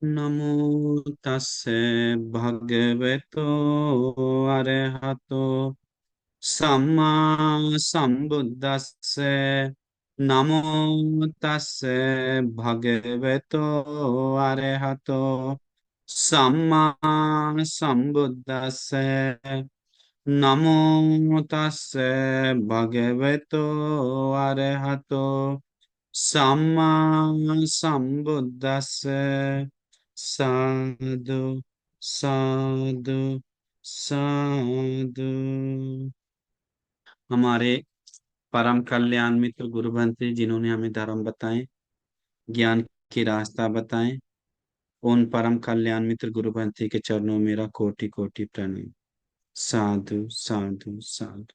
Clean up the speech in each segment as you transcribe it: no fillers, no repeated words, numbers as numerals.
नमो तस्से भगवतो अरहतो सम्मा सम्बुद्दस्से नमो तस्से भगवतो अरहतो सम्मा सम्बुद्दस्से नमो तस्से भगवतो अरहतो सम्मा सम्बुद्दस्से साधु साधु साधु। हमारे परम कल्याण मित्र गुरु बंते जिन्होंने हमें धर्म बताए, ज्ञान की रास्ता बताए, उन परम कल्याण मित्र गुरु बंते के चरणों में मेरा कोटि कोटि प्रणाम। साधु साधु साधु।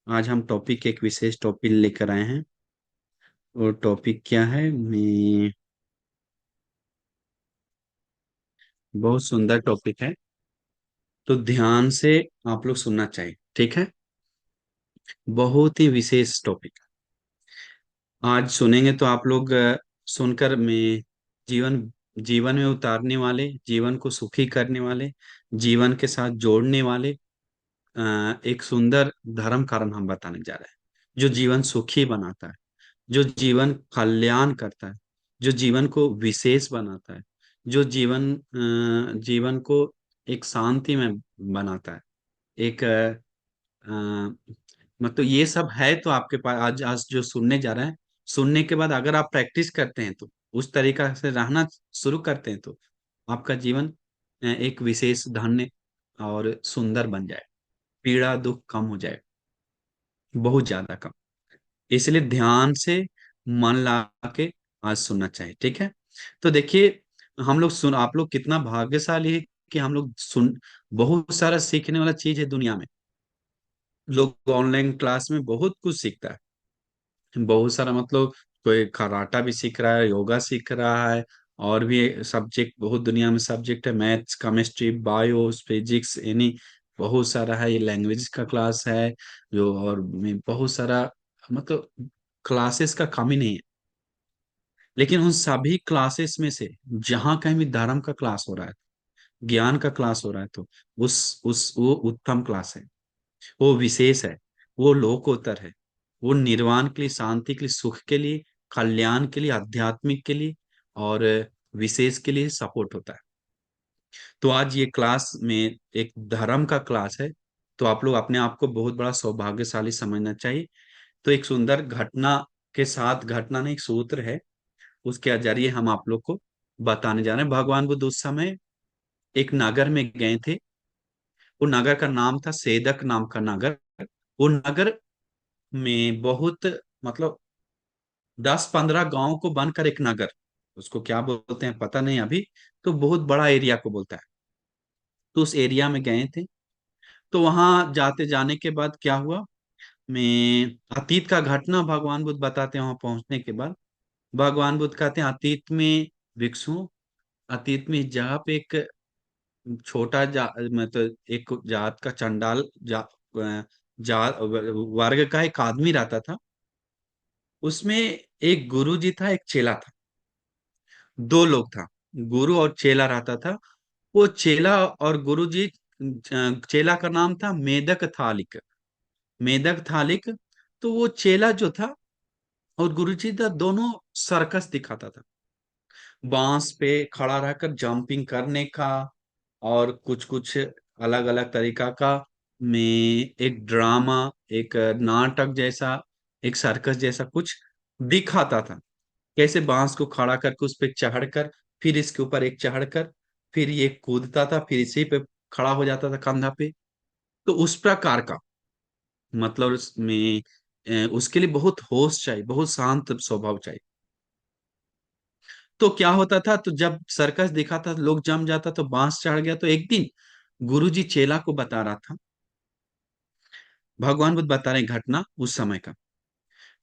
आज हम टॉपिक एक विशेष टॉपिक लेकर आए हैं। और टॉपिक क्या है? मैं बहुत सुंदर टॉपिक है, तो ध्यान से आप लोग सुनना चाहिए, ठीक है? बहुत ही विशेष टॉपिक। आज सुनेंगे तो आप लोग सुनकर में जीवन जीवन में उतारने वाले, जीवन को सुखी करने वाले, जीवन के साथ जोड़ने वाले एक सुंदर धर्म कारण हम बताने जा रहे हैं, जो जीवन सुखी बनाता है, जो जीवन कल्याण करता है, जो जीवन को विशेष बनाता है, जो जीवन को एक शांति में बनाता है। एक मतलब ये सब है तो आपके पास आज आज जो सुनने जा रहे हैं, सुनने के बाद अगर आप प्रैक्टिस करते हैं तो उस तरीका से रहना शुरू करते हैं तो आपका जीवन एक विशेष धन्य और सुंदर बन जाए, पीड़ा दुख कम हो जाए, बहुत ज्यादा कम। इसलिए ध्यान से मन लगा के आज सुनना चाहिए, ठीक है? तो देखिए, हम लोग सुन आप लोग कितना भाग्यशाली है कि हम लोग सुन बहुत सारा सीखने वाला चीज है दुनिया में। लोग ऑनलाइन क्लास में बहुत कुछ सीखता है, बहुत सारा मतलब कोई कराटा भी सीख रहा है, योगा सीख रहा है, और भी सब्जेक्ट बहुत दुनिया में सब्जेक्ट है, maths chemistry bio physics any बहुत सारा है। ये लैंग्वेज का क्लास है जो, और में बहुत सारा मतलब क्लासेस का कमी नहीं है। लेकिन उन सभी क्लासेस में से जहां कहीं भी धर्म का क्लास हो रहा है, ज्ञान का क्लास हो रहा है, तो उस वो उत्तम क्लास है, वो विशेष है, वो लोकोत्तर है, वो निर्वाण के लिए, शांति के लिए, सुख के लिए, कल्याण के लिए, आध्यात्मिक के लिए और विशेष के लिए सपोर्ट होता है। तो आज ये क्लास में एक धर्म का क्लास है, तो आप लोग अपने आप को बहुत बड़ा सौभाग्यशाली समझना चाहिए। तो एक सुंदर घटना के साथ, घटना नहीं एक सूत्र है, उसके जरिए हम आप लोग को बताने जा रहे हैं। भगवान बुद्ध उस समय एक नगर में गए थे। वो नगर का नाम था सेदक नाम का नगर। वो नगर में बहुत मतलब 10-15 गांव को बनकर एक नगर, उसको क्या बोलते हैं पता नहीं अभी, तो बहुत बड़ा एरिया को बोलता है। तो उस एरिया में गए थे। तो वहां जाते जाने के बाद क्या हुआ, मैं अतीत का घटना भगवान बुद्ध बताते हैं। वहां पहुंचने के बाद भगवान बुद्ध कहते हैं, अतीत में भिक्षु, अतीत में जहाँ पे एक छोटा मतलब एक जात का चंडाल वर्ग का एक आदमी रहता था। उसमें एक गुरु जी था, एक चेला था, दो लोग था, गुरु और चेला रहता था। वो चेला और गुरु जी, चेला का नाम था मेदक थालिक, मेदक थालिक। तो वो चेला जो था और गुरु जी था, दोनों सर्कस दिखाता था, बांस पे खड़ा रहकर जंपिंग करने का और कुछ कुछ अलग अलग तरीका का में एक ड्रामा, एक नाटक जैसा, एक सर्कस जैसा कुछ दिखाता था। कैसे बांस को खड़ा करके उस पे चढ़कर, फिर इसके ऊपर एक चढ़कर, फिर ये कूदता था, फिर इसी पे खड़ा हो जाता था कंधा पे। तो उस प्रकार का मतलब उसमें उसके लिए बहुत होश चाहिए, बहुत शांत स्वभाव चाहिए। तो क्या होता था, तो जब सर्कस दिखा था लोग जम जाता तो बांस चढ़ गया। तो एक दिन गुरुजी चेला को बता रहा था, भगवान बुद्ध बता रहे हैं घटना उस समय का,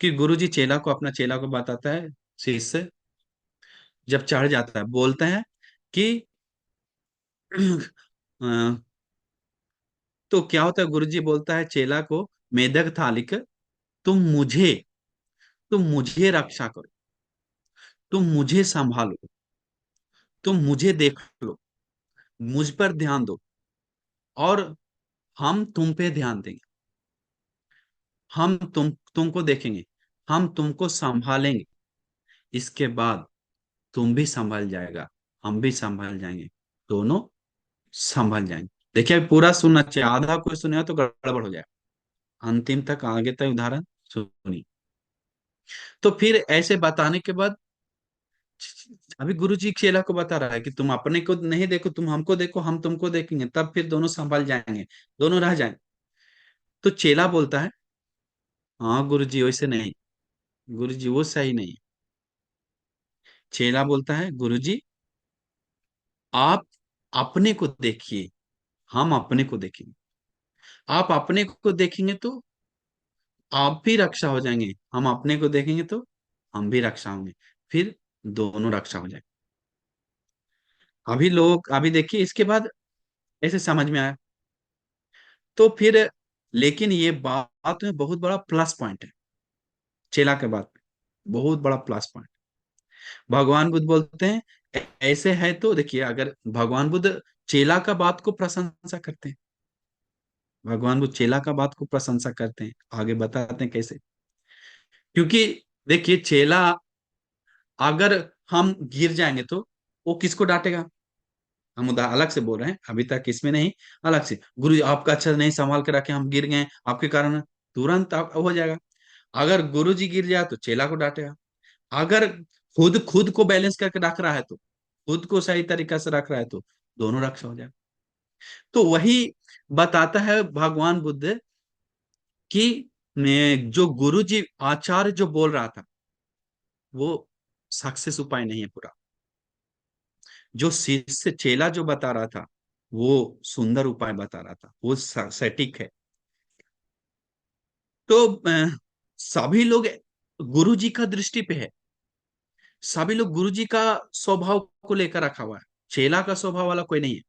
कि गुरुजी चेला को, अपना चेला को बताता है, शिष्य जब चढ़ जाता है बोलते हैं कि अ, तो क्या होता है, गुरुजी बोलता है चेला को, मेदक थालिक, तुम मुझे तुम मुझे रक्षा करो, तुम मुझे संभालो, तुम मुझे देख लो, मुझ पर ध्यान दो, और हम तुम पे ध्यान देंगे। हम तुमको देखेंगे, हम तुमको संभालेंगे। इसके बाद तुम भी संभल जाएगा, हम भी संभल जाएंगे, दोनों संभल जाएंगे। देखिए अभी पूरा सुनना चाहिए, आधा कोई सुनेगा तो गड़बड़ हो जाएगा। अंतिम तक, आगे तक उदाहरण सुनी। तो फिर ऐसे बताने के बाद अभी गुरु जी चेला को बता रहा है कि तुम अपने को नहीं देखो, तुम हमको देखो, हम तुमको देखेंगे, तब फिर दोनों संभल जाएंगे, दोनों रह जाएंगे। तो चेला बोलता है, हाँ गुरु जी वैसे नहीं, गुरु जी वो सही नहीं। चेला बोलता है, गुरु जी आप अपने को देखिए, हम अपने को देखेंगे। आप अपने को देखेंगे तो आप भी रक्षा हो जाएंगे, हम अपने को देखेंगे तो हम भी रक्षा होंगे, फिर दोनों रक्षा हो जाएंगे। अभी लोग, अभी देखिए इसके बाद ऐसे समझ में आया। तो फिर, लेकिन ये बात में बहुत बड़ा प्लस पॉइंट है, चेला के बात में बहुत बड़ा प्लस पॉइंट। भगवान बुद्ध बोलते हैं, ऐसे है तो देखिए, अगर भगवान बुद्ध चेला का बात को प्रशंसा करते हैं, भगवान बुद्ध चेला का बात को प्रशंसा करते हैं, आगे बताते हैं कैसे। क्योंकि देखिए चेला, अगर हम गिर जाएंगे तो वो किसको डांटेगा? हम उदा अलग से बोल रहे हैं, अभी तक इसमें नहीं, अलग से, गुरु जी आपका अच्छा नहीं संभाल के रखे, हम गिर गए आपके कारण, तुरंत हो जाएगा। अगर गुरु जी गिर जाए तो चेला को डांटेगा। अगर खुद खुद को बैलेंस करके रख रहा है तो, खुद को सही तरीका से रख रहा है तो दोनों रक्षा हो जाए। तो वही बताता है भगवान बुद्ध कि जो गुरु जी आचार्य जो बोल रहा था वो सक्सेस उपाय नहीं है पूरा, जो शिष्य चेला जो बता रहा था वो सुंदर उपाय बता रहा था, वो सटीक है। तो सभी लोग गुरु जी का दृष्टि पे है, सभी लोग गुरु जी का स्वभाव को लेकर रखा हुआ है, चेला का स्वभाव वाला कोई नहीं है।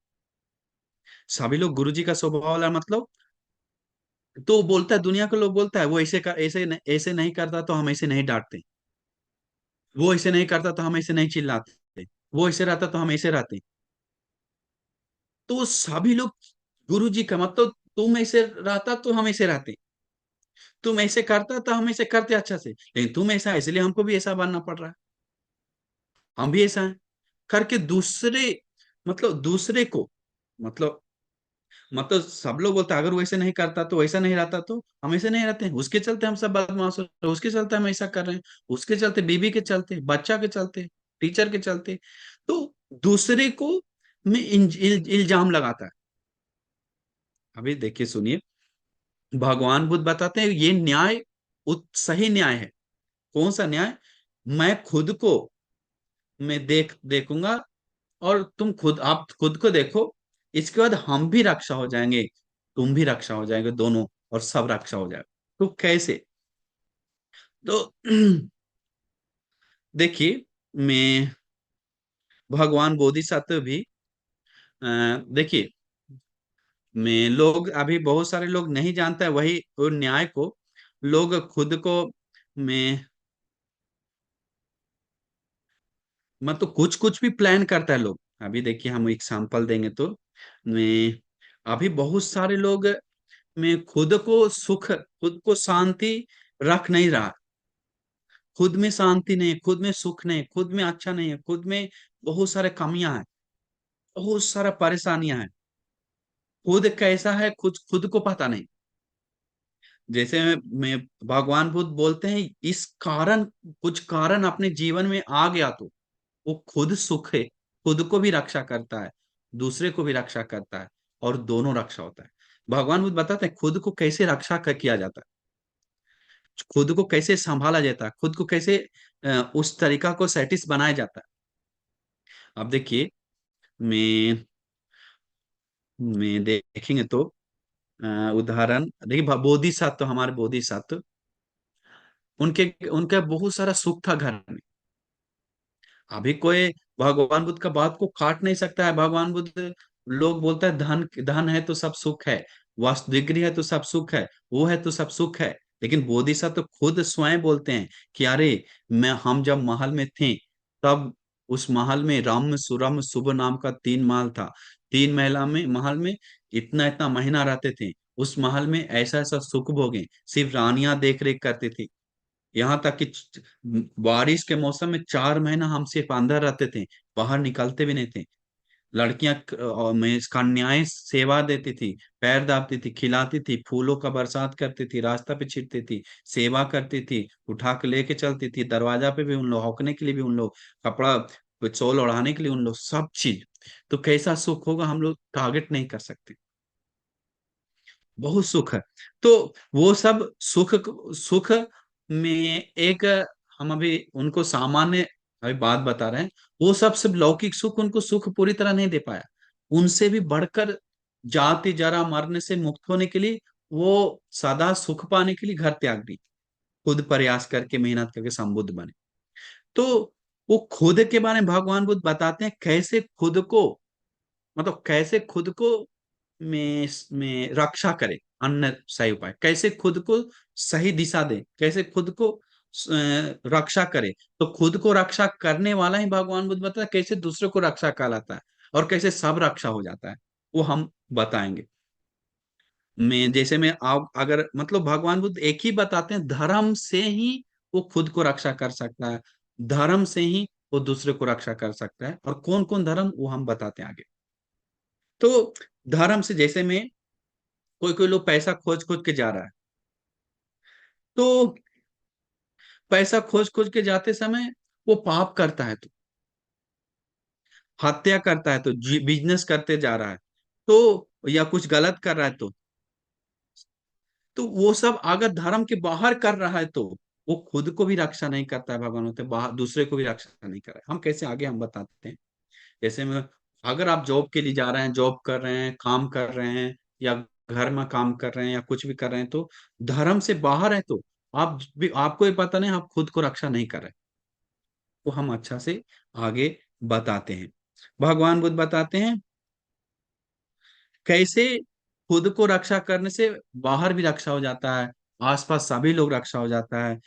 सभी लोग गुरु जी का स्वभाव वाला मतलब, तो वो बोलता है, दुनिया के लोग बोलता है वो ऐसे कर, ऐसे नहीं करता तो हम ऐसे नहीं डांटते, वो ऐसे नहीं करता तो हम ऐसे नहीं चिल्लाते, वो ऐसे रहता तो हम ऐसे रहते। तो सभी लोग गुरु जी का मतलब, तुम ऐसे रहता तो हम ऐसे रहते, तुम ऐसे करता तो हम ऐसे करते अच्छा से, लेकिन तुम ऐसा है, इसलिए हमको भी ऐसा बनना पड़ रहा है, हम भी ऐसा है करके दूसरे, मतलब दूसरे को, मतलब सब लोग बोलते हैं, अगर वो ऐसे नहीं करता तो वैसा नहीं रहता तो हम ऐसे नहीं रहते हैं, उसके चलते हम सब बदमाश हो रहे हैं, उसके चलते हम ऐसा कर रहे हैं, उसके चलते बीवी के चलते, बच्चा के चलते, टीचर के चलते। तो दूसरे को में इल्जाम लगाता है। अभी देखिए सुनिए, भगवान बुद्ध बताते हैं ये न्याय सही न्याय है। कौन सा न्याय? मैं खुद को, मैं देखूंगा, और तुम खुद, आप खुद को देखो, इसके बाद हम भी रक्षा हो जाएंगे, तुम भी रक्षा हो जाएंगे, दोनों, और सब रक्षा हो जाएगा। तो कैसे? तो देखिए, मैं भगवान बोधिसत्व भी, देखिए, मैं लोग, अभी बहुत सारे लोग नहीं जानते हैं वही वो न्याय को, लोग खुद को, मैं मतलब कुछ कुछ भी प्लान करता है लोग। अभी देखिए हम एग्जांपल देंगे तो, मैं अभी बहुत सारे लोग में खुद को सुख, खुद को शांति रख नहीं रहा, खुद में शांति नहीं है, खुद में सुख नहीं है, खुद में अच्छा नहीं है, खुद में बहुत सारे कमियां हैं, बहुत सारा परेशानियां हैं, खुद कैसा है खुद खुद को पता नहीं। जैसे मैं भगवान बुद्ध बोलते हैं, इस कारण, कुछ कारण अपने जीवन में आ गया तो वो खुद सुख है, खुद को भी रक्षा करता है, दूसरे को भी रक्षा करता है, और दोनों रक्षा होता है। भगवान बुद्ध बताते हैं खुद को कैसे रक्षा किया जाता है, खुद को कैसे संभाला जाता है, खुद को कैसे उस तरीका को सेटिस बनाया जाता है। अब देखिए, मैं देखेंगे तो उदाहरण देखिए, बोधिसत्व, हमारे बोधिसत्व, उनके उनका बहुत सारा सुख था घर में। अभी कोई भगवान बुद्ध का बात को काट नहीं सकता है। भगवान बुद्ध, लोग बोलता है धन धन है तो सब सुख है, वास्तु डिग्री है तो सब सुख है, वो है तो सब सुख है। लेकिन बोधिसत्व तो खुद स्वयं बोलते हैं कि अरे, मैं हम जब महल में थे तब उस महल में रम सुरम शुभ नाम का 3 महल था। 3 महिला में महल में इतना इतना महीना रहते थे। उस महल में ऐसा ऐसा सुख भोगे, सिर्फ रानियां देख रेख करती थी। यहाँ तक कि बारिश के मौसम में 4 महीना हम सिर्फ अंदर रहते थे, बाहर निकलते भी नहीं थे। लड़कियां में कन्याएं सेवा देती थी, पैर दाबती थी, खिलाती थी, फूलों का बरसात करती थी, रास्ता पे छिड़ती थी, सेवा करती थी, उठा के लेके चलती थी, दरवाजा पे भी उन लोग, हौकने के लिए भी उन लोग, कपड़ा चोल ओढ़ाने के लिए उन लोग, सब चीज। तो कैसा सुख होगा हम लोग टारगेट नहीं कर सकते। बहुत सुख है। तो वो सब सुख, सुख में एक, हम अभी उनको सामान्य अभी बात बता रहे हैं। वो सब सिर्फ लौकिक सुख उनको सुख पूरी तरह नहीं दे पाया। उनसे भी बढ़कर जाति जरा मरने से मुक्त होने के लिए, वो सदा सुख पाने के लिए घर त्याग दी, खुद प्रयास करके मेहनत करके संबुद्ध बने। तो वो खुद के बारे में भगवान बुद्ध बताते हैं, कैसे खुद को, मतलब कैसे खुद को में रक्षा करे। अन्य सही उपाय कैसे खुद को सही दिशा दे, कैसे खुद को रक्षा करे। तो खुद को रक्षा करने वाला ही भगवान बुद्ध बताता है कैसे दूसरे को रक्षा कहलाता है, और कैसे सब रक्षा हो जाता है, वो हम बताएंगे। मैं जैसे मैं आप अगर मतलब भगवान बुद्ध एक ही बताते हैं, धर्म से ही वो खुद को रक्षा कर सकता है, धर्म से ही वो दूसरे को रक्षा कर सकता है। और कौन कौन धर्म, वो हम बताते हैं आगे। तो धर्म से जैसे में कोई कोई लोग पैसा खोज खोज के जा रहा है, तो पैसा खोज खोज के जाते समय वो पाप करता है, तो हत्या करता है, तो बिजनेस करते जा रहा है, तो या कुछ गलत कर रहा है, तो वो सब अगर धर्म के बाहर कर रहा है, तो वो खुद को भी रक्षा नहीं करता है, भगवान होते बाहर दूसरे को भी रक्षा नहीं कर रहा है। हम कैसे, आगे हम बताते हैं। जैसे में अगर आप जॉब के लिए जा रहे हैं, जॉब कर रहे हैं, काम कर रहे हैं, या घर में काम कर रहे हैं, या कुछ भी कर रहे हैं, तो धर्म से बाहर है, तो आप भी, आपको ये पता नहीं, आप खुद को रक्षा नहीं कर रहे। तो हम अच्छा से आगे बताते हैं। भगवान बुद्ध बताते हैं कैसे खुद को रक्षा करने से बाहर भी रक्षा हो जाता है, आसपास सभी लोग रक्षा हो जाता है।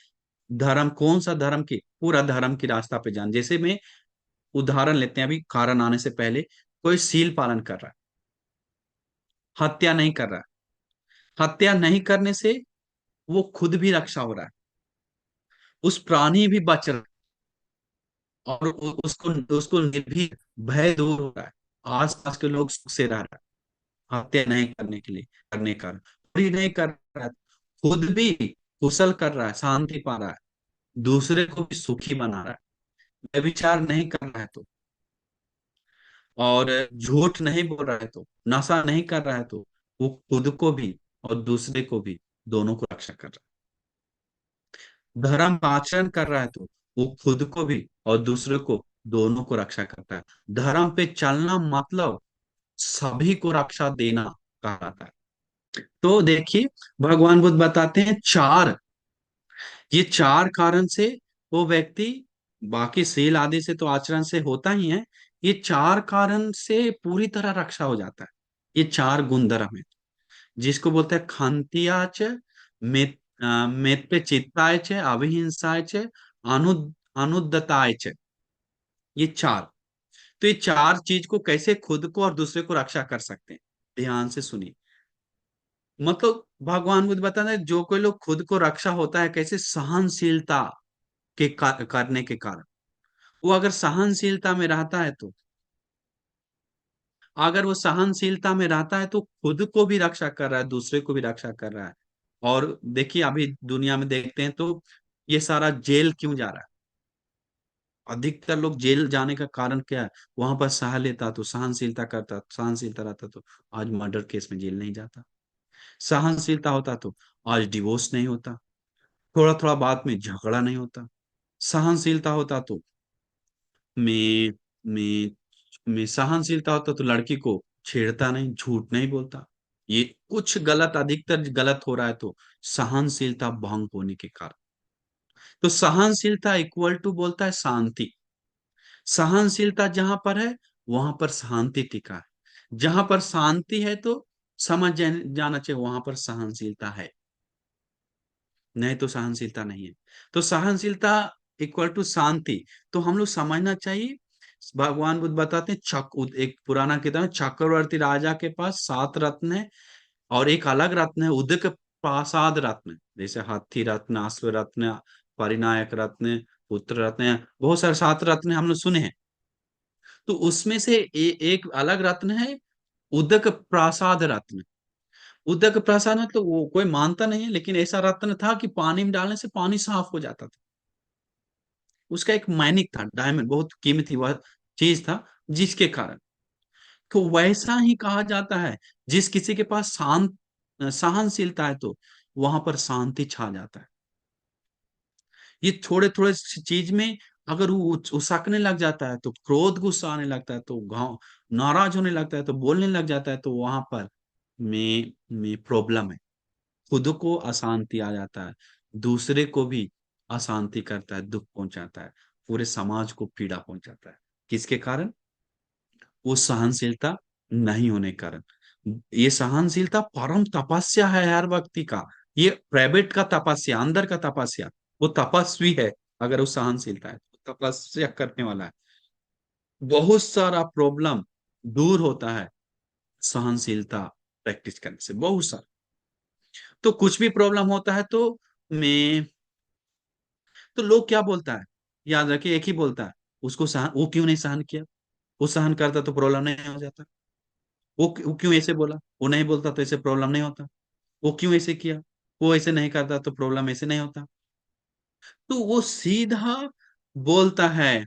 धर्म कौन सा, धर्म की पूरा धर्म की रास्ता पे जान। जैसे में उदाहरण लेते हैं, अभी कारण आने से पहले, कोई सील पालन कर रहा है, हत्या नहीं कर रहा है, हत्या नहीं करने से वो खुद भी रक्षा हो रहा है, उस प्राणी भी बच रहा है, और उसको उसको निर्भीक भय दूर हो रहा है, आसपास के लोग सुख से रह रहा है, हत्या नहीं करने के लिए, करने का चोरी नहीं कर रहा है, खुद भी कुशल कर रहा है, शांति पा रहा है, दूसरे को भी सुखी बना रहा है, व्यभिचार नहीं कर रहा है, तो और झूठ नहीं बोल रहा है, तो नशा नहीं कर रहा है, तो वो खुद को भी और दूसरे को भी, दोनों को रक्षा कर रहा है। धर्म का आचरण कर रहा है, तो वो खुद को भी और दूसरे को, दोनों को रक्षा करता है। धर्म पे चलना मतलब सभी को रक्षा देना कहलाता है। तो देखिए, भगवान बुद्ध बताते हैं चार, ये चार कारण से वो व्यक्ति, बाकी सील आदि से तो आचरण से होता ही है, ये चार कारण से पूरी तरह रक्षा हो जाता है। ये चार गुण धर्म है, जिसको बोलते हैं खांतियाच, मेत पे चित्ताय च, अविहिंसाय च, अनु अनुद्दताय च। ये चार, तो ये चार चीज को कैसे खुद को और दूसरे को रक्षा कर सकते हैं, ध्यान से सुनिए। मतलब भगवान बुद्ध बताते हैं जो कोई लोग खुद को रक्षा होता है कैसे, सहनशीलता करने के कारण, वो अगर सहनशीलता में रहता है, तो अगर वो सहनशीलता में रहता है, तो खुद को भी रक्षा कर रहा है, दूसरे को भी रक्षा कर रहा है। और देखिए अभी दुनिया में देखते हैं, तो ये सारा जेल क्यों जा रहा है, अधिकतर लोग जेल जाने का कारण क्या है, वहां पर सह लेता तो, सहनशीलता करता, सहनशीलता रहता तो आज मर्डर केस में जेल नहीं जाता, सहनशीलता होता तो आज डिवोर्स नहीं होता, थोड़ा थोड़ा बात में झगड़ा नहीं होता, सहनशीलता होता तो मैं मैं सहनशीलता होता तो लड़की को छेड़ता नहीं, झूठ नहीं बोलता। ये कुछ गलत, अधिकतर गलत हो रहा है, तो सहनशीलता भंग होने के कारण। तो सहनशीलता इक्वल टू बोलता है शांति। सहनशीलता जहां पर है, वहां पर शांति टिका है। जहां पर शांति है, तो समझ जाना चाहिए वहां पर सहनशीलता है, नहीं तो सहनशीलता नहीं है। तो सहनशीलता इक्वल टू शांति। तो हम लोग समझना चाहिए भगवान बुद्ध बताते हैं एक पुराना किताब है, चक्रवर्ती राजा के पास 7 रत्न है, और एक अलग रत्न है उदक प्रासाद रत्न, जैसे हाथी रत्न, अश्व रत्न, परिनायक रत्न, पुत्र रत्न, बहुत सारे 7 रत्न हम लोग सुने हैं। तो उसमें से एक अलग रत्न है उदक प्रासाद रत्न। उदक प्रासाद मतलब वो कोई मानता नहीं है, लेकिन ऐसा रत्न था कि पानी में डालने से पानी साफ हो जाता था। उसका एक मायनिक था, डायमंड बहुत कीमती वह चीज था, जिसके कारण। तो वैसा ही कहा जाता है, जिस किसी के पास शांत सहनशीलता है तो वहां पर शांति छा जाता है। ये थोड़े थोड़े चीज में अगर वो उकसने लग जाता है, तो क्रोध गुस्सा आने लगता है, तो गाँव नाराज होने लगता है, तो बोलने लग जाता है, तो वहां पर में प्रॉब्लम है। खुद को अशांति आ जाता है, दूसरे को भी अशांति करता है, दुख पहुंचाता है, पूरे समाज को पीड़ा पहुंचाता है। किसके कारण? वो सहनशीलता नहीं होने के कारण। ये सहनशीलता परम तपस्या है हर व्यक्ति का। ये प्राइवेट का तपस्या, अंदर का तपस्या। वो तपस्वी है अगर वो सहनशीलता है, तो तपस्या करने वाला है। बहुत सारा प्रॉब्लम दूर होता है सहनशीलता प्रैक्टिस करने से, बहुत सारा। तो कुछ भी प्रॉब्लम होता है तो मैं तो लोग क्या बोलता है, याद रखिए, एक ही बोलता है, उसको सहन, वो क्यों नहीं सहन किया? वो सहन करता तो प्रॉब्लम नहीं हो जाता। वो क्यों ऐसे बोला? वो नहीं बोलता तो ऐसे प्रॉब्लम नहीं होता। वो क्यों ऐसे किया? वो ऐसे नहीं करता तो प्रॉब्लम ऐसे नहीं होता। तो वो सीधा बोलता है।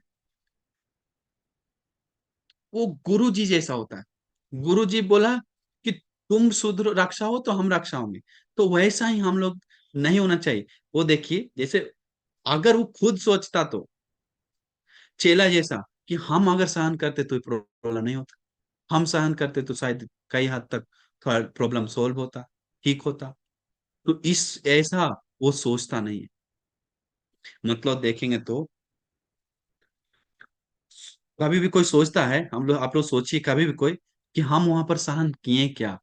वो गुरु जी जैसा होता है। गुरु जी बोला कि तुम शुद्र रक्षा हो तो हम रक्षा होंगे। तो वैसा ही हम लोग नहीं होना चाहिए। वो देखिए, जैसे अगर वो खुद सोचता तो चेला जैसा, कि हम अगर सहन करते तो प्रॉब्लम नहीं होता, हम सहन करते तो शायद कई हद तक थोड़ा प्रॉब्लम सोल्व होता, ठीक होता। तो इस ऐसा वो सोचता नहीं है। मतलब देखेंगे तो कभी भी कोई सोचता है, हम लोग आप लोग सोचिए कभी भी कोई, कि हम वहां पर सहन किए क्या,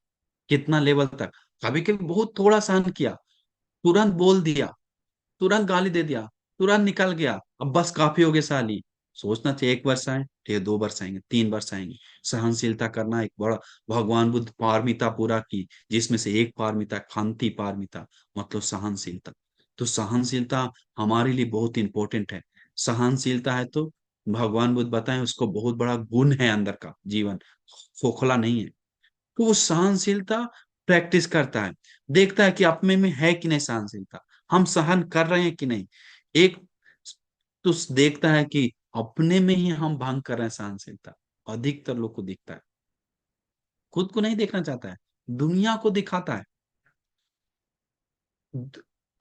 कितना लेवल तक। कभी कभी बहुत थोड़ा सहन किया, तुरंत बोल दिया, तुरंत गाली दे दिया, तुरंत निकल गया, अब बस काफी हो गया साली। सोचना चाहिए 1 वर्ष आए, ठीक है, 2 वर्ष आएंगे, 3 वर्ष आएंगे। सहनशीलता करना एक बड़ा, भगवान बुद्ध पारमिता पूरा की, जिसमें से एक पारमिता खांति पारमिता, मतलब सहनशीलता। तो सहनशीलता हमारे लिए बहुत इंपॉर्टेंट है। सहनशीलता है तो भगवान बुद्ध बताएं उसको बहुत बड़ा गुण है अंदर का, जीवन खोखला नहीं है। तो वो सहनशीलता प्रैक्टिस करता है, देखता है कि अपने में है कि नहीं सहनशीलता, हम सहन कर रहे हैं कि नहीं। एक तो देखता है कि अपने में ही हम भंग कर रहे हैं सहनशीलता। अधिकतर लोग को दिखता है, खुद को नहीं देखना चाहता है, दुनिया को दिखाता है।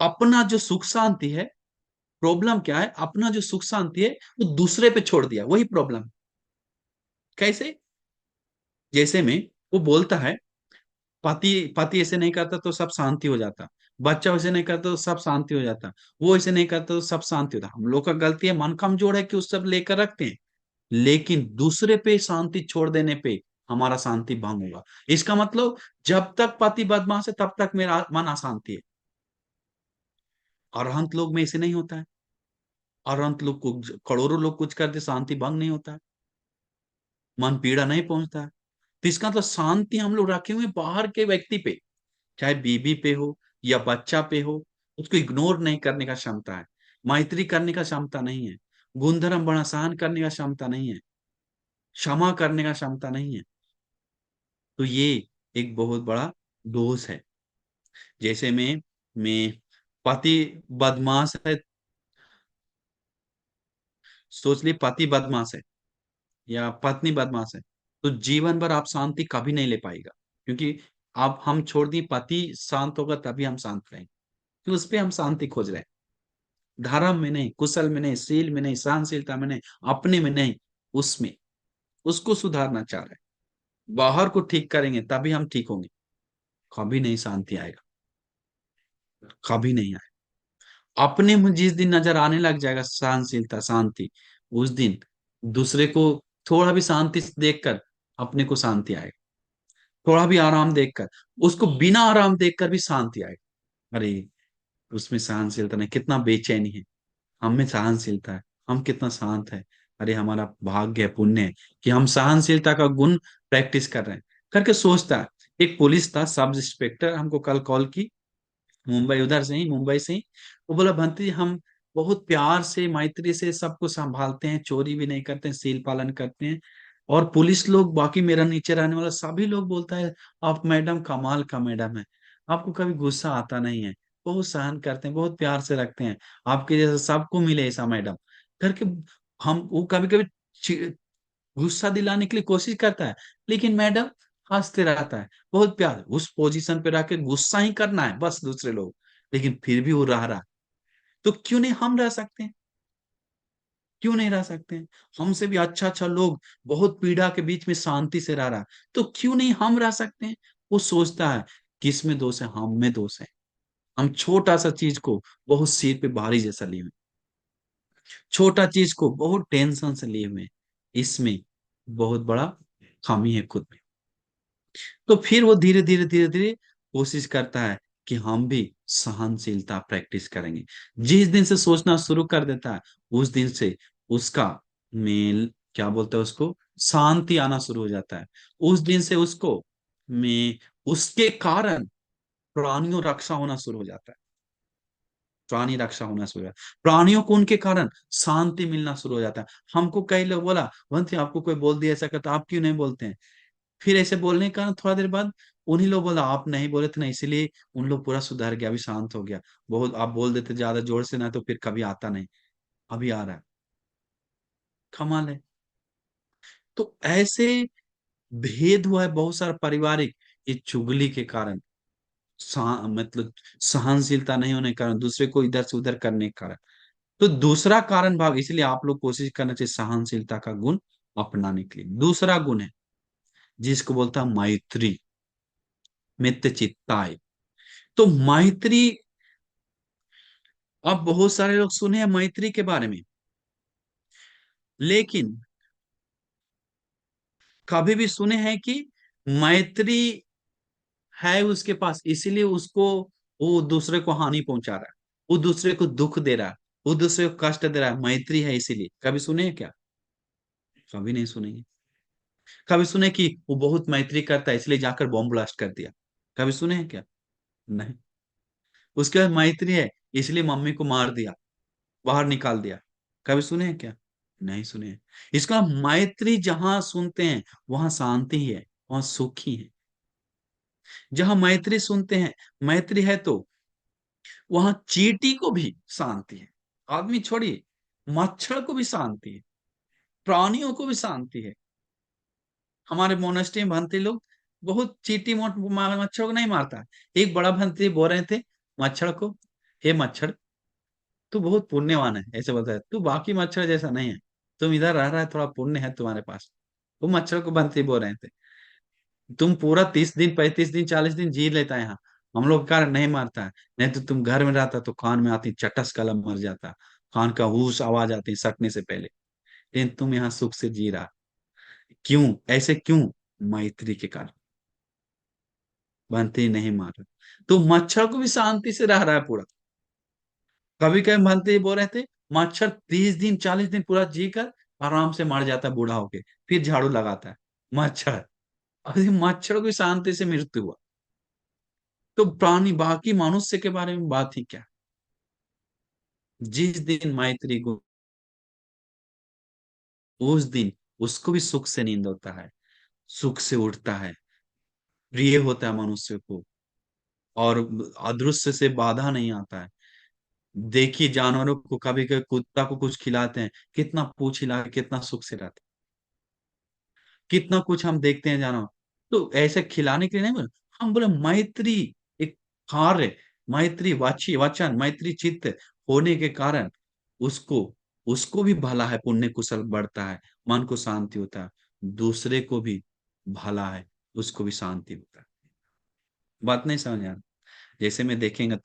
अपना जो सुख शांति है, प्रॉब्लम क्या है, अपना जो सुख शांति है वो दूसरे पे छोड़ दिया, वही प्रॉब्लम। कैसे? जैसे में वो बोलता है, पति पति ऐसे नहीं करता तो सब शांति हो जाता, बच्चा वैसे नहीं करता तो सब शांति हो जाता, वो ऐसे नहीं करता तो सब शांति होता। हम लोग का गलती है, मन कमजोर है कि उस सब लेकर रखते हैं। लेकिन दूसरे पे शांति छोड़ देने पे हमारा शांति भंग होगा। इसका मतलब जब तक पति बदमाश है तब तक मेरा मन अशांति है। अरहंत लोग में ऐसे नहीं होता है। अरहंत लोग को करोड़ों लोग कुछ करते, शांति भंग नहीं होता है, मन पीड़ा नहीं पहुंचता है। तो इसका मतलब शांति हम लोग रखे हुए बाहर के व्यक्ति पे, चाहे बीबी पे हो या बच्चा पे हो, उसको इग्नोर नहीं करने का क्षमता है, मैत्री करने का क्षमता नहीं है, गुणधर्म बड़ा सहन करने का क्षमता नहीं है, क्षमा करने का क्षमता नहीं है। तो ये एक बहुत बड़ा दोष है। जैसे में पति बदमाश है, सोच ली पति बदमाश है या पत्नी बदमाश है, तो जीवन भर आप शांति कभी नहीं ले पाएगा। क्योंकि आप हम छोड़ दिए, पति शांत होगा तभी हम शांत रहेंगे, कि उस पे हम शांति खोज रहे हैं। धर्म में नहीं, कुशल में नहीं, शील में नहीं, सहनशीलता में नहीं, अपने में नहीं, उसमें उसको सुधारना चाह रहे हैं। बाहर को ठीक करेंगे तभी हम ठीक होंगे। कभी नहीं शांति आएगा, कभी नहीं आएगा। अपने में जिस दिन नजर आने लग जाएगा सहनशीलता शांति, उस दिन दूसरे को थोड़ा भी शांति से देखकर अपने को शांति आएगा। थोड़ा भी आराम देखकर, उसको बिना आराम देखकर भी शांति आएगी। अरे उसमें सहनशीलता नहीं, कितना बेचैनी है, हम में सहनशीलता है, हम कितना शांत है, अरे हमारा भाग्य है, पुण्य है कि हम सहनशीलता का गुण प्रैक्टिस कर रहे हैं, करके सोचता है। एक पुलिस था, सब इंस्पेक्टर, हमको कल कॉल की, मुंबई, उधर से ही, मुंबई से ही। वो बोला भंती हम बहुत प्यार से मैत्री से सबको संभालते हैं, चोरी भी नहीं करते हैं, सील पालन करते हैं। और पुलिस लोग, बाकी मेरा नीचे रहने वाला सभी लोग बोलता है आप मैडम कमाल का मैडम है, आपको कभी गुस्सा आता नहीं है, बहुत सहन करते हैं, बहुत प्यार से रखते हैं, आपके जैसा सबको मिले ऐसा मैडम, करके। हम वो कभी कभी गुस्सा दिलाने के लिए कोशिश करता है, लेकिन मैडम हंसते रहता है, बहुत प्यार, उस पोजीशन पे रह के गुस्सा ही करना है बस दूसरे लोग, लेकिन फिर भी वो रह रहा है। तो क्यों नहीं हम रह सकते हैं? क्यों नहीं रह सकते हैं? हमसे भी अच्छा अच्छा लोग बहुत पीड़ा के बीच में शांति से रह रहा है, तो क्यों नहीं हम रह सकते हैं? वो सोचता है किसमें दोष है, हम में दोष है। हम छोटा सा चीज को बहुत सिर पे भारी जैसा लिए हुए, छोटा चीज को बहुत टेंशन से लिए हुए, इसमें बहुत बड़ा खामी है खुद में। तो फिर वो धीरे धीरे धीरे धीरे कोशिश करता है कि हम भी सहनशीलता प्रैक्टिस करेंगे। जिस दिन से सोचना शुरू कर देता है, उस दिन से उसका मेल, क्या बोलते हैं उसको, शांति आना शुरू हो जाता है। उस दिन से उसको में उसके कारण प्राणियों रक्षा होना शुरू हो जाता है। प्राणी रक्षा होना शुरू हो जाता है, प्राणियों को उनके कारण शांति मिलना शुरू हो जाता है। हमको कई लोग बोला, वंश आपको कोई बोल दिया ऐसा करता, आप क्यों नहीं बोलते हैं? फिर ऐसे बोलने के कारण थोड़ा देर बाद उन्हीं लोग बोला आप नहीं बोले थे ना, इसीलिए उन लोग पूरा सुधर गया, अभी शांत हो गया। बहुत आप बोल देते ज्यादा जोर से ना, तो फिर कभी आता नहीं, अभी आ रहा है। कमाल है। तो ऐसे भेद हुआ है बहुत सारा पारिवारिक, ये चुगली के कारण, मतलब सहनशीलता नहीं होने के कारण, दूसरे को इधर से उधर करने के कारण। तो दूसरा कारण भाग, इसलिए आप लोग कोशिश करना चाहिए सहनशीलता का गुण अपनाने के लिए। दूसरा गुण है जिसको बोलता है मैत्री, मितचित्ताय। तो मैत्री, अब बहुत सारे लोग सुने हैं मैत्री के बारे में, लेकिन कभी भी सुने हैं कि मैत्री है उसके पास, इसीलिए उसको, वो दूसरे को हानि पहुंचा रहा है, वो दूसरे को दुख दे रहा है, वो दूसरे को कष्ट दे रहा है, मैत्री है इसीलिए? कभी सुने हैं क्या? कभी नहीं सुनेंगे। कभी सुने कि वो बहुत मैत्री करता है इसलिए जाकर बॉम्ब ब्लास्ट कर दिया? कभी सुने हैं क्या? नहीं। उसके बाद मैत्री है इसलिए मम्मी को मार दिया, बाहर निकाल दिया? कभी सुने हैं क्या? नहीं सुने हैं। इसका मैत्री जहां सुनते हैं वहां शांति ही है, वहां सुख ही है। जहां मैत्री सुनते हैं, मैत्री है, तो वहां चींटी को भी शांति है। आदमी छोड़िए, मच्छर को भी शांति है, प्राणियों को भी शांति है। हमारे मोनेस्ट्री में भंते लोग बहुत चींटी मच्छर को नहीं मारता। एक बड़ा भंते बोल रहे थे मच्छर को, हे मच्छर, तू बहुत पुण्यवान है, ऐसे बोलता है, तू बाकी मच्छर जैसा नहीं है, तुम इधर रह रहा है, थोड़ा पुण्य है तुम्हारे पास। वो मच्छर को बनते बोल रहे थे, तुम पूरा 30 दिन 35 दिन 40 दिन जी लेता है यहाँ, हम लोग का नहीं मारता है, नहीं तो तुम घर में रहता तो कान में आती चटस कलम मर जाता, कान का हूस आवाज आती सटने से पहले। लेकिन तुम यहाँ सुख से जी रहा, क्यों? ऐसे क्यों? मैत्री के कारण। बनते ही नहीं मार रहा, तो मच्छर को भी शांति से रह रहा है पूरा। कभी कभी बनते ही बोल रहे थे, मच्छर 30 दिन 40 दिन पूरा जी कर आराम से मर जाता है बूढ़ा होके, फिर झाड़ू लगाता है मच्छर। अरे मच्छर को भी शांति से मृत्यु हुआ, तो प्राणी बाकी मनुष्य के बारे में बात ही क्या। जिस दिन मैत्री को, उस दिन उसको भी सुख से नींद होता है, सुख से उठता है, प्रिय होता है मनुष्य को, और अदृश्य से बाधा नहीं आता है। देखिए जानवरों को, कभी कभी कुत्ता को कुछ खिलाते हैं, कितना पूछ हिला के कितना सुख से रहता है, कितना कुछ हम देखते हैं जानवर। तो ऐसे खिलाने के लिए नहीं बोले, हम बोले मैत्री, एक कार्य, मैत्री वाची वचन, मैत्री चित्त होने के कारण उसको, उसको भी भला है, पुण्य कुशल बढ़ता है, मन को शांति होता है, दूसरे को भी भला है, उसको भी शांति होता है। बात नहीं समझ आ रहा? जैसे में देखेंगे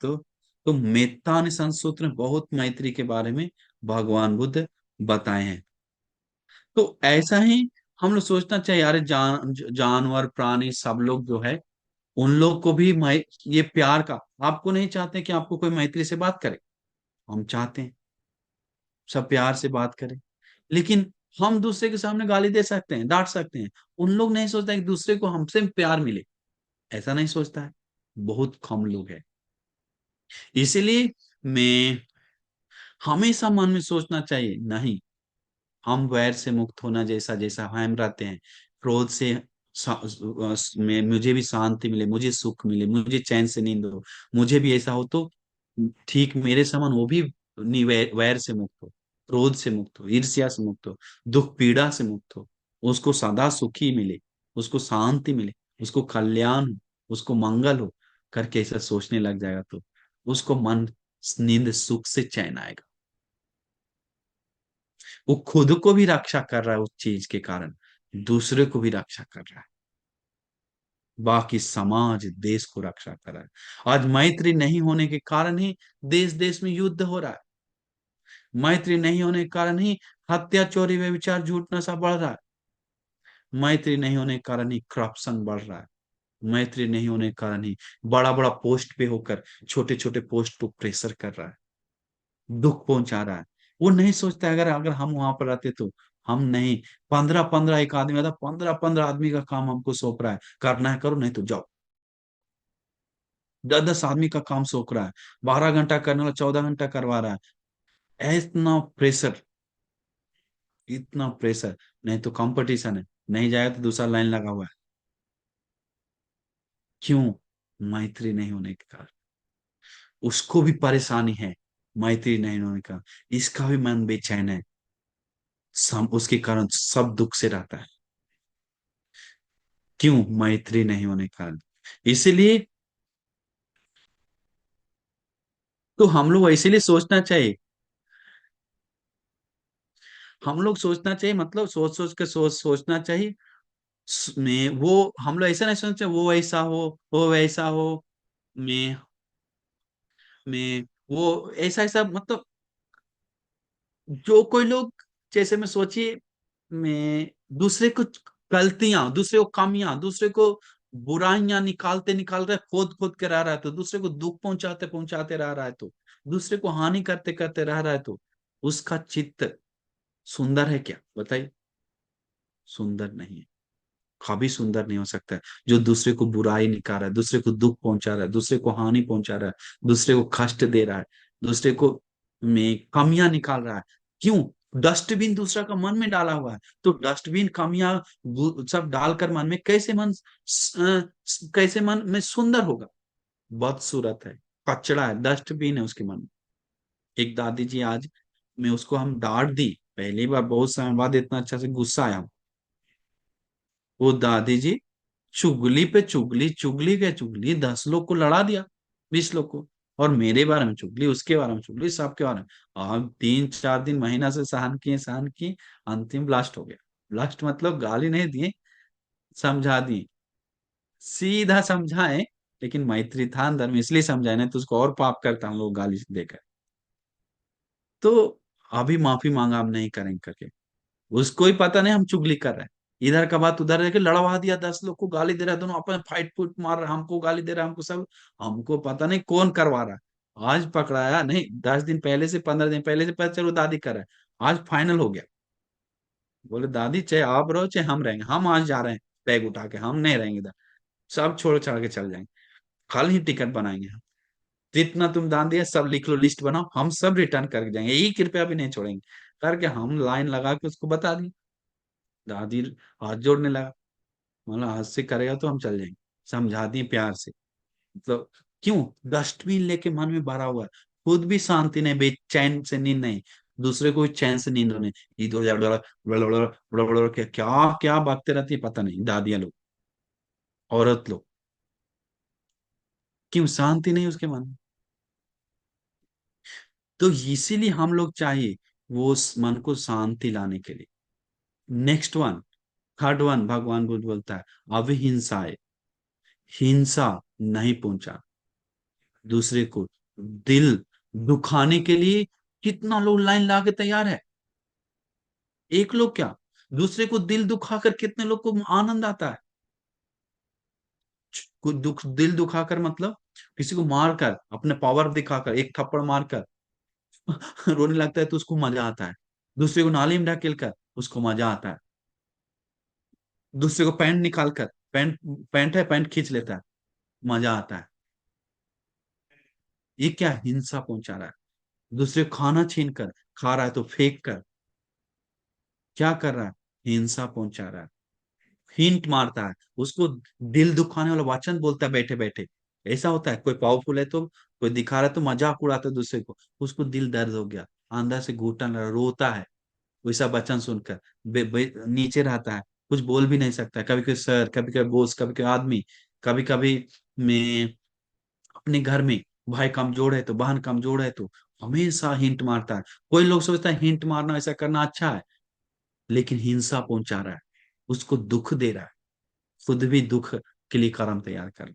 तो मेत्ता निसन सूत्र में बहुत मैत्री के बारे में भगवान बुद्ध बताए हैं। तो ऐसा ही हम लोग सोचना चाहिए, यार जानवर प्राणी सब लोग जो है, उन लोग को भी ये प्यार का, आपको नहीं चाहते कि आपको कोई मैत्री से बात करे? हम चाहते हैं सब प्यार से बात करें, लेकिन हम दूसरे के सामने गाली दे सकते हैं, डांट सकते हैं। उन लोग नहीं सोचता कि दूसरे को हमसे प्यार मिले, ऐसा नहीं सोचता है। बहुत कम लोग हैं। इसीलिए मैं हमेशा मन में सोचना चाहिए, नहीं, हम वैर से मुक्त होना, जैसा जैसा हम रहते हैं, क्रोध से में मुझे भी शांति मिले, मुझे सुख मिले, मुझे चैन से नींद हो, मुझे भी ऐसा हो तो ठीक मेरे समान वो भी वैर से मुक्त हो, क्रोध से मुक्त हो, ईर्ष्या से मुक्त हो, दुख पीड़ा से मुक्त हो, उसको सदा सुखी मिले, उसको शांति मिले, उसको कल्याण हो, उसको मंगल हो, करके ऐसा सोचने लग जाएगा तो उसको मन नींद सुख से चैन आएगा। वो खुद को भी रक्षा कर रहा है उस चीज के कारण, दूसरे को भी रक्षा कर रहा है, बाकी समाज देश को रक्षा कर रहा है। आज मैत्री नहीं होने के कारण ही देश देश में युद्ध हो रहा है। मैत्री नहीं होने के कारण ही हत्या, चोरी, व्यभिचार, झूठ, नशा बढ़ रहा है। मैत्री नहीं होने के कारण ही करप्शन बढ़ रहा है। मैत्री नहीं होने के कारण ही बड़ा बड़ा पोस्ट पे होकर छोटे छोटे पोस्ट को प्रेशर कर रहा है, दुख पहुंचा रहा है। वो नहीं सोचता अगर अगर हम वहां पर रहते तो हम नहीं, 15-15 एक आदमी आता, 15-15 आदमी का काम हमको सौंप रहा है, करना है करो, नहीं तो जाओ। 10-10 आदमी का काम सौंप रहा है, 12 घंटा करने वाला 14 घंटा करवा रहा है। इतना प्रेशर, इतना प्रेशर। नहीं तो कंपटीशन है, नहीं जाएगा तो दूसरा लाइन लगा हुआ है। क्यों? मैत्री नहीं होने के कारण। उसको भी परेशानी है, मैत्री नहीं होने का, इसका भी मन बेचैन है, उसके कारण सब दुख से रहता है। क्यों? मैत्री नहीं होने के कारण। इसीलिए तो हम लोग इसीलिए सोचना चाहिए, हम लोग सोचना चाहिए, मतलब सोच सोच के सोचना चाहिए। मैं वो, हम लोग ऐसा नहीं सोचना चाहिए वो ऐसा हो, वो वैसा हो, मैं मैं वो ऐसा ऐसा, मतलब जो कोई लोग, जैसे मैं सोचिए, मैं दूसरे को गलतियां, दूसरे को कमियां, दूसरे को बुराइयां निकालते निकालते खोद खोद के रह रहा है, तो दूसरे को दुख पहुंचाते पहुंचाते रह रहा है, तो दूसरे को हानि करते करते रह रहा है, तो उसका चित्त सुंदर है क्या बताइए? सुंदर नहीं है, कभी सुंदर नहीं हो सकता है। जो दूसरे को बुराई निकाल रहा है, दूसरे को दुख पहुंचा रहा है, दूसरे को हानि पहुंचा रहा है, दूसरे को कष्ट दे रहा है, दूसरे को में कमियां निकाल रहा है। क्यों? डस्टबिन दूसरा का मन में डाला हुआ है, तो डस्टबिन कमियां सब डालकर मन में कैसे कैसे मन में सुंदर होगा? बदसूरत है, कचड़ा है, डस्टबिन है उसके मन में। एक दादी जी आज, मैं उसको हम डांट दी, पहली बार बहुत समय बाद इतना अच्छा से गुस्सा आया। वो दादी जी चुगली पे चुगली, चुगली के चुगली, 10 लोग को लड़ा दिया, 20 लोग को। और मेरे बारे में चुगली, उसके बारे में चुगली, सबके बारे में। अब 3-4 दिन महीना से सहन किए, सहन की, अंतिम ब्लास्ट हो गया। ब्लास्ट मतलब गाली नहीं दिए, समझा दिए, सीधा समझाए। लेकिन मैत्री था अंदर में, इसलिए समझाए, नहीं तो उसको और पाप करता हम लोग गाली देकर। तो अभी माफी मांगा, हम नहीं करेंगे करके। उसको ही पता नहीं हम चुगली कर रहे हैं, इधर का बात उधर लेके लड़वा दिया, 10 लोग को गाली दे रहा है, दोनों अपन फाइट फूट मार रहा है, हमको गाली दे रहा है, हमको सब। हमको पता नहीं कौन करवा रहा है। आज पकड़ाया नहीं, 10 दिन पहले से, 15 दिन पहले से पता चलो दादी कर रहा है, आज फाइनल हो गया। बोले दादी चाहे आप रहो चाहे हम रहेंगे, हम आज जा रहे हैं, बैग उठा के हम नहीं रहेंगे इधर, सब छोड़ छाड़ के चल जाएंगे, कल ही टिकट बनाएंगे हम। जितना तुम दान दिया सब लिख लो, लिस्ट बनाओ, हम सब रिटर्न करके जाएंगे, 1 रुपया भी नहीं छोड़ेंगे। करके हम लाइन लगा के उसको बता दी। दादी हाथ जोड़ने लगा, मतलब हाथ से करेगा तो हम चल जाएंगे। समझा दिए प्यार से, मतलब क्यों? डस्टबिन लेके मन में भरा हुआ है, खुद भी शांति नहीं, बेचैन से नींद नहीं, दूसरे को भी चैन से नींद होने, इधर उधर क्या क्या क्या भागते रहती है पता नहीं दादियां लोग, औरत लोग। क्यों? शांति नहीं उसके मन में। तो इसीलिए हम लोग चाहिए वो मन को शांति लाने के लिए। नेक्स्ट वन, थर्ड वन, भगवान बुद्ध बोलता है अविहिंसा, हिंसा नहीं पहुंचा दूसरे को। दिल दुखाने के लिए कितना लोग लाइन ला के तैयार है, एक लोग क्या, दूसरे को दिल दुखाकर कितने लोग को आनंद आता है। कुछ दुख, दिल दुखाकर मतलब किसी को मारकर, अपने पावर दिखाकर, एक थप्पड़ मारकर रोने लगता है तो उसको मजा आता है। दूसरे को नाली में ढकेल कर उसको मजा आता है। दूसरे को पैंट निकाल कर, पैंट पैंट है पैंट खींच लेता है, मजा आता है। ये क्या हिंसा पहुंचा रहा है। दूसरे को खाना छीन कर खा रहा है तो फेंक कर, क्या कर रहा है, हिंसा पहुंचा रहा है। हिंट मारता है उसको, दिल दुखाने वाला वचन बोलता है बैठे बैठे। ऐसा होता है, कोई पावरफुल है तो, कोई दिखा रहा है तो मजाक उड़ाता है दूसरे को, उसको दिल दर्द हो गया, अंदर से घुटन लगा, रोता है वैसा वचन सुनकर। नीचे रहता है, कुछ बोल भी नहीं सकता। कभी कभी सर, कभी कभी बॉस, कभी कभी आदमी, कभी कभी मैं अपने घर में, भाई कमजोर है तो, बहन कमजोर है तो हमेशा हिंट मारता है। कोई लोग सोचता है हिंट मारना ऐसा करना अच्छा है, लेकिन हिंसा पहुंचा रहा है, उसको दुख दे रहा है। खुद भी दुख के लिए कारण तैयार कर।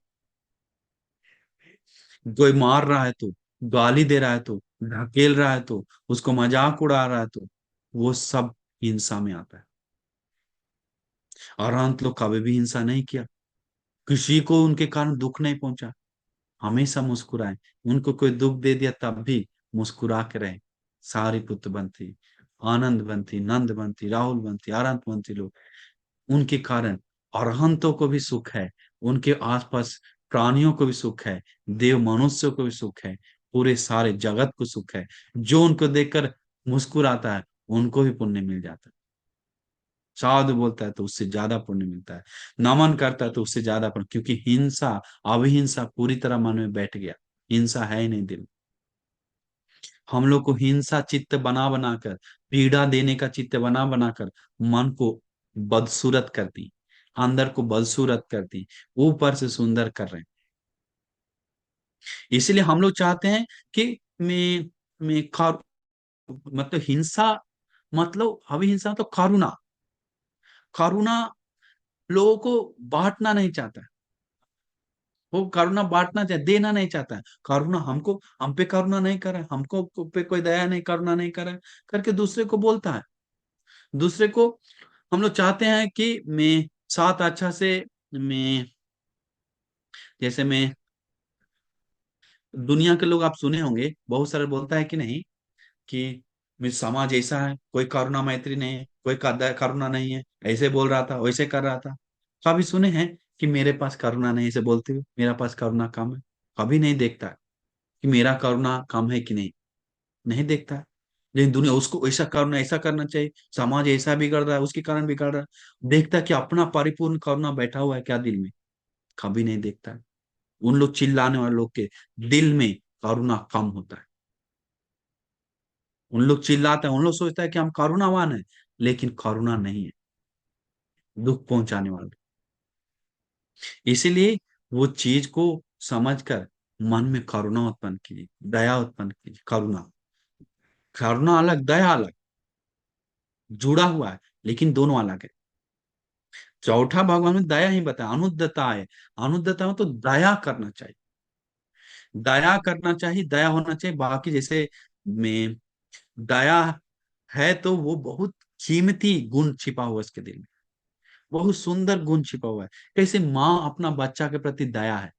कोई मार रहा है तो, गाली दे रहा है तो, ढकेल रहा है तो, उसको मजाक उड़ा रहा है तो, वो सब हिंसा में आता है। और अंत लोग कभी भी हिंसा नहीं किया, किसी को उनके कारण दुख नहीं पहुंचा, हमेशा मुस्कुराए। उनको कोई दुख दे दिया तब भी मुस्कुरा के रहे। सारी पुत्र बनती, आनंद बनती, नंद बनती, राहुल बनती, आनंद बनती लोग, उनके कारण अरहंतों को भी सुख है, उनके आसपास प्राणियों को भी सुख है, देव मनुष्यों को भी सुख है, पूरे सारे जगत को सुख है। जो उनको देखकर मुस्कुराता है उनको भी पुण्य मिल जाता है। साधु बोलता है तो उससे ज्यादा पुण्य मिलता है, नमन करता है तो उससे ज्यादा पुण्य, क्योंकि हिंसा, अविहिंसा पूरी तरह मन में बैठ गया। हिंसा है ही नहीं दिल। हम लोग को हिंसा चित्त बना बनाकर, पीड़ा देने का चित्त बना बनाकर मन को बदसूरत करती, अंदर को बदसूरत करती, ऊपर से सुंदर कर रहे हैं। इसलिए हम लोग चाहते हैं कि मैं मतलब हिंसा, मतलब अभिहिंसा तो करुणा। करुणा लोगों को बांटना नहीं चाहता है, वो करुणा बांटना चाहे, देना नहीं चाहता है। करुणा हमको, हम पे करुणा नहीं कर रहा है, हमको पे कोई दया नहीं, करुणा नहीं कर रहा है करके दूसरे को बोलता है। दूसरे को हम लोग चाहते हैं कि मैं साथ अच्छा से, मैं जैसे मैं, दुनिया के लोग आप सुने होंगे बहुत सारे बोलता है कि नहीं, कि मेरे समाज ऐसा है, कोई करुणा मैत्री नहीं है, कोई करुणा नहीं है, ऐसे बोल रहा था वैसे कर रहा था। कभी सुने हैं कि मेरे पास करुणा नहीं, ऐसे बोलते हुए मेरा पास करुणा कम है? कभी नहीं देखता है कि मेरा करुणा कम है कि नहीं, नहीं देखता है। लेकिन दुनिया उसको ऐसा करना, ऐसा करना चाहिए, समाज ऐसा बिगड़ रहा है उसके कारण बिगड़ रहा है, देखता है कि अपना परिपूर्ण करुणा बैठा हुआ है क्या दिल में? कभी नहीं देखता है। उन लोग चिल्लाने वाले लोग के दिल में करुणा कम होता है। उन लोग चिल्लाते हैं, उन लोग सोचता है कि हम करुणावान है, लेकिन करुणा नहीं है, दुख पहुंचाने वाला। इसीलिए वो चीज को समझकर मन में करुणा उत्पन्न कीजिए, दया उत्पन्न कीजिए। करुणा, करुणा अलग, दया अलग, जुड़ा हुआ है, लेकिन दोनों अलग है। चौथा भगवान में दया ही बताया, अनुद्रता है। अनुद्रता में तो दया करना चाहिए, दया करना चाहिए, दया होना चाहिए। बाकी जैसे में दया है तो वो बहुत कीमती गुण छिपा हुआ है इसके दिल में, बहुत सुंदर गुण छिपा हुआ है। कैसे माँ अपना बच्चा के प्रति दया है,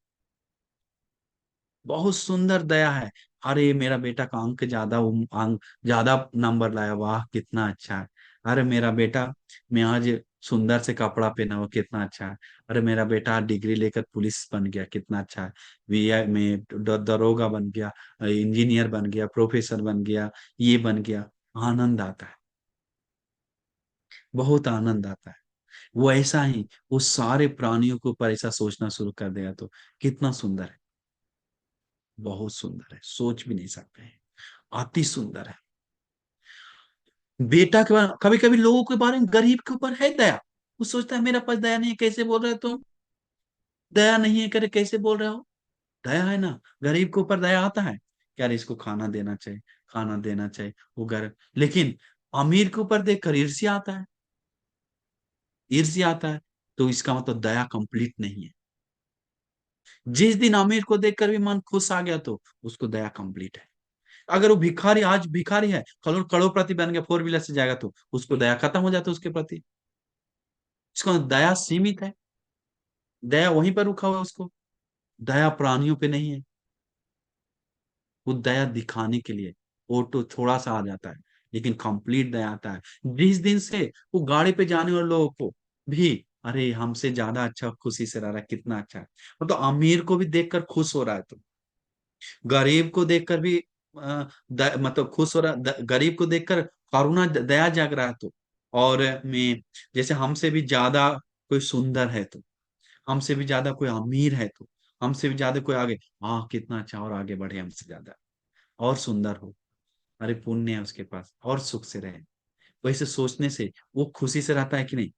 बहुत सुंदर दया है। अरे मेरा बेटा का अंक ज्यादा, अंक ज्यादा नंबर लाया, वाह कितना अच्छा है। अरे मेरा बेटा, मैं आज सुंदर से कपड़ा पहना हुआ, कितना अच्छा है। अरे मेरा बेटा आज डिग्री लेकर पुलिस बन गया, कितना अच्छा है। वी में दरोगा बन गया, इंजीनियर बन गया, प्रोफेसर बन गया, ये बन गया। आनंद आता है, बहुत आनंद आता है। वो ऐसा ही वो सारे प्राणियों के ऊपर ऐसा सोचना शुरू कर देगा तो कितना सुंदर है, बहुत सुंदर है, सोच भी नहीं सकते हैं, अति सुंदर है। बेटा के बारे, कभी कभी लोगों के बारे में, गरीब के ऊपर है दया, वो सोचता है मेरा पास दया नहीं है, कैसे बोल रहे हो तुम, दया नहीं है करे, कैसे बोल रहे हो? दया है ना, गरीब के ऊपर दया आता है, यार इसको खाना देना चाहिए, खाना देना चाहिए, वो गरीब। लेकिन अमीर के ऊपर देखकर ईर्ष्या आता है, ईर्ष्या आता है, तो इसका मतलब दया कंप्लीट नहीं है। जिस दिन अमीर को देखकर भी मन खुश आ गया तो उसको दया कंप्लीट है। अगर वो भिखारी, आज भिखारी है, कल करोड़पति बन गया, फोर व्हीलर से जाएगा तो उसको दया खत्म हो जाता है उसके प्रति। इसका मतलब दया सीमित है, दया वहीं पर रुका हुआ है उसको, दया प्राणियों पे नहीं है। वो दया दिखाने के लिए, फोटो थोड़ा सा आ जाता है, लेकिन कंप्लीट दया आता है जिस दिन से वो गाड़ी पे जाने वाले लोगों को भी, अरे हमसे ज्यादा अच्छा खुशी से रह रहा है, कितना अच्छा है। वो तो अमीर को भी देखकर खुश हो रहा है, तो गरीब को देखकर भी मतलब खुश हो रहा, गरीब को देखकर करुणा दया जाग रहा है, तो और मैं जैसे हमसे भी ज्यादा कोई सुंदर है, तो हमसे भी ज्यादा कोई अमीर है, तो हमसे भी ज्यादा कोई आगे, हाँ कितना अच्छा, और आगे बढ़े हमसे ज्यादा, और सुंदर हो, अरे पुण्य है उसके पास, और सुख से रहे। वैसे सोचने से वो खुशी से रहता है कि नहीं?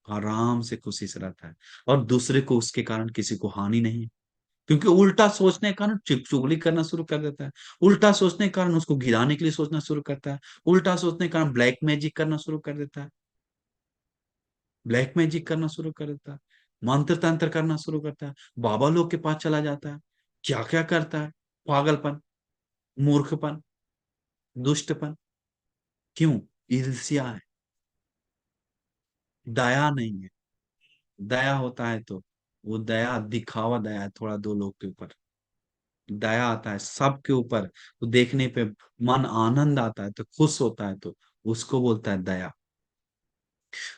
आराम से खुशी से रहता है। और दूसरे को उसके कारण किसी को हानि नहीं है, क्योंकि उल्टा सोचने के कारण चुगली करना शुरू कर देता है, उल्टा सोचने के कारण उसको गिराने के लिए सोचना शुरू करता है, उल्टा सोचने के कारण ब्लैक मैजिक करना शुरू कर देता है, ब्लैक मैजिक करना शुरू कर देता है, मंत्र तंत्र करना शुरू करता है, बाबा लोग के पास चला जाता है, क्या क्या करता है, पागलपन, मूर्खपन, दुष्टपन। क्यों? ईर्ष्या है, दया नहीं है। दया होता है तो वो दया दिखावा दया है, थोड़ा दो लोग के ऊपर दया आता है, सबके ऊपर, तो देखने पे मन आनंद आता है, तो खुश होता है, तो उसको बोलता है दया।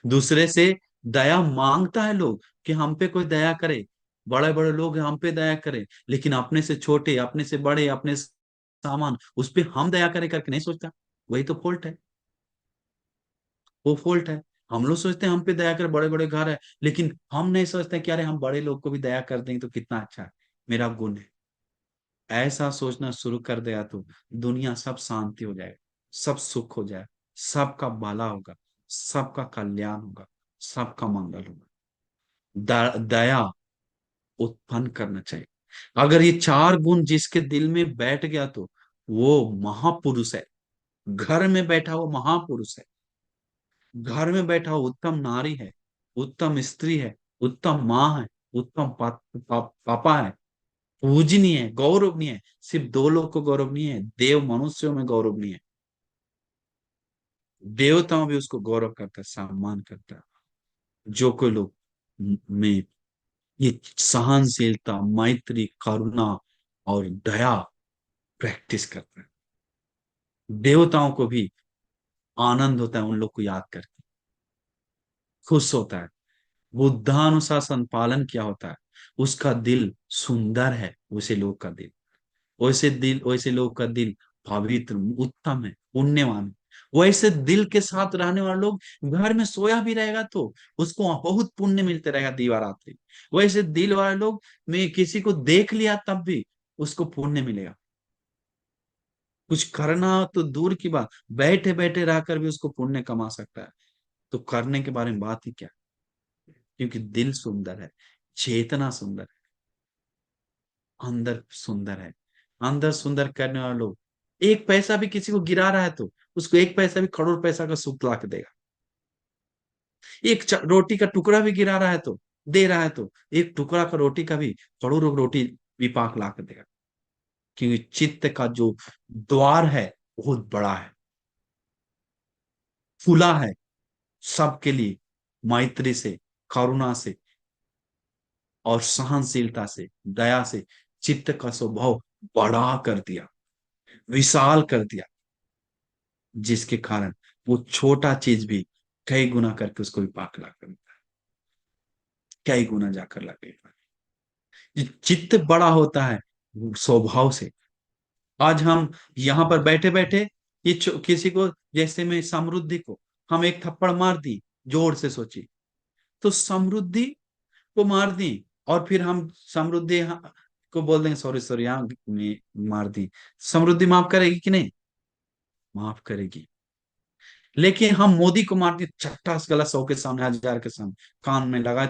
दूसरे से दया मांगता है लोग कि हम पे कोई दया करे, बड़े बड़े लोग हम पे दया करे, लेकिन अपने से छोटे, अपने से बड़े, अपने सामान, उस पे हम दया करे करके नहीं सोचता। वही तो फॉल्ट है, वो फॉल्ट है। हम लोग सोचते हैं हम पे दया कर, बड़े बड़े घर है, लेकिन हम नहीं सोचते कि अरे हम बड़े लोग को भी दया कर देंगे तो कितना अच्छा है, मेरा गुण है। ऐसा सोचना शुरू कर दिया तो दुनिया सब शांति हो जाएगा, सब सुख हो जाए, सबका भला होगा, सबका कल्याण होगा, सबका मंगल होगा। दया उत्पन्न करना चाहिए। अगर ये चार गुण जिसके दिल में बैठ गया तो वो महापुरुष है, घर में बैठा वो महापुरुष है, घर में बैठा वो उत्तम नारी है, उत्तम स्त्री है, उत्तम माँ है, उत्तम पापा है, पूजनीय है, गौरवनीय है। सिर्फ दो लोग को गौरवनीय है, देव मनुष्यों में गौरवनीय है, देवताओं भी उसको गौरव करता है, सम्मान करता है। जो कोई लोग में ये सहनशीलता, मैत्री, करुणा और दया प्रैक्टिस करता है, देवताओं को भी आनंद होता है उन लोग को याद करके, खुश होता है। बुद्धानुशासन पालन किया होता है, उसका दिल सुंदर है, उसे लोग का दिल, वैसे लोग का दिल पवित्र, उत्तम है, पुण्यवान है। वैसे दिल के साथ रहने वाले लोग, घर में सोया भी रहेगा तो उसको बहुत पुण्य मिलते रहेगा दीवारात्रि। वैसे दिल वाले लोग में किसी को देख लिया तब भी उसको पुण्य मिलेगा। कुछ करना तो दूर की बात, बैठे बैठे रहकर भी उसको पुण्य कमा सकता है। तो करने के बारे में बात ही क्या, क्योंकि दिल सुंदर है, चेतना सुंदर है, अंदर सुंदर है। अंदर सुंदर करने वाले लोग, एक पैसा भी किसी को गिरा रहा है तो उसको एक पैसा भी करोड़ पैसा का सुख ला के देगा। एक रोटी का टुकड़ा भी गिरा रहा है तो, दे रहा है तो एक टुकड़ा का रोटी का भी करोड़ों रोटी विपाक ला के देगा। क्योंकि चित्त का जो द्वार है बहुत बड़ा है, खुला है सबके लिए, मैत्री से, करुणा से और सहनशीलता से, दया से चित्त का स्वभाव बड़ा कर दिया, विशाल कर दिया, जिसके कारण वो छोटा चीज भी कई गुना करके उसको विपाक ला कर देता है, कई गुना जाकर लगेगा। ये चित्त बड़ा होता है स्वभाव से। आज हम यहाँ पर बैठे बैठे ये किसी को, जैसे मैं समृद्धि को हम एक थप्पड़ मार दी, जोर से सोची, तो समृद्धि को मार दी, और फिर हम समृद्धि को बोल देंगे सॉरी सॉरी, यहाँ में मार दी, समृद्धि माफ करेगी कि नहीं? माफ करेगी। लेकिन हम मोदी को मार दिए, चट्टा से गला, 100 के सामने, 1000 के सामने, कान में लगा,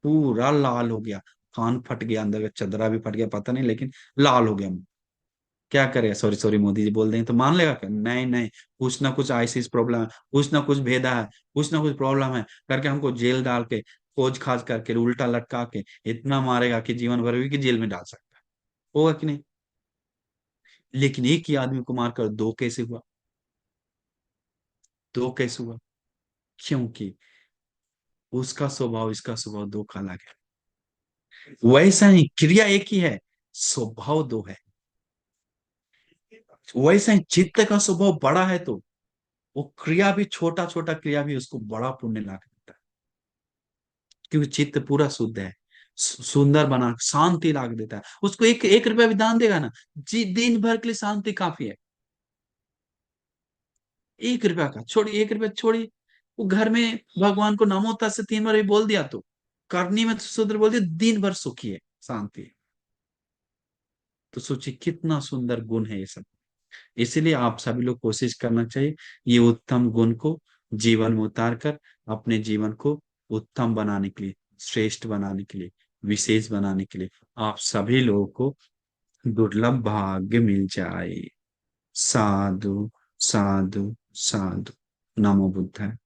पूरा लाल हो गया, कान फट गया, अंदर का चदरा भी फट गया, पता नहीं, लेकिन लाल हो गया। क्या करेगा? सॉरी सॉरी मोदी जी बोल देंगे तो मान लेगा क्या? नहीं नहीं, कुछ ना कुछ आईसीस प्रॉब्लम है, कुछ ना कुछ भेदा है, कुछ ना कुछ प्रॉब्लम है करके हमको जेल डाल के, खोज खाज करके, उल्टा लटका के इतना मारेगा कि जीवन भर भी कि जेल में डाल सकता है। होगा कि नहीं? लेकिन एक ही आदमी को मारकर दो कैसे हुआ? दो कैसे हुआ? क्योंकि उसका स्वभाव, इसका स्वभाव दो का अलग है। वैसा ही क्रिया एक ही है, स्वभाव दो है। वैसा ही चित्त का स्वभाव बड़ा है तो वो क्रिया भी, छोटा छोटा क्रिया भी उसको बड़ा पुण्य ला के देता है, क्योंकि चित्त पूरा शुद्ध है, सुंदर बना शांति ला के देता है उसको। एक एक रुपया भी दान देगा ना जी, दिन भर के लिए शांति काफी है। एक रुपया का छोड़िए, एक रुपया छोड़िए, वो घर में भगवान को नमो तस्य 3 बार भी बोल दिया तो, करनी में तो शूद्र बोल दिया, दिन भर सुखी है, शांति है। तो सोचिए कितना सुंदर गुण है ये सब। इसीलिए आप सभी लोग कोशिश करना चाहिए ये उत्तम गुण को जीवन में उतार कर अपने जीवन को उत्तम बनाने के लिए, श्रेष्ठ बनाने के लिए, विशेष बनाने के लिए आप सभी लोगों को दुर्लभ भाग्य मिल जाए। साधु, साधु, साधु। नमो बुद्धाय।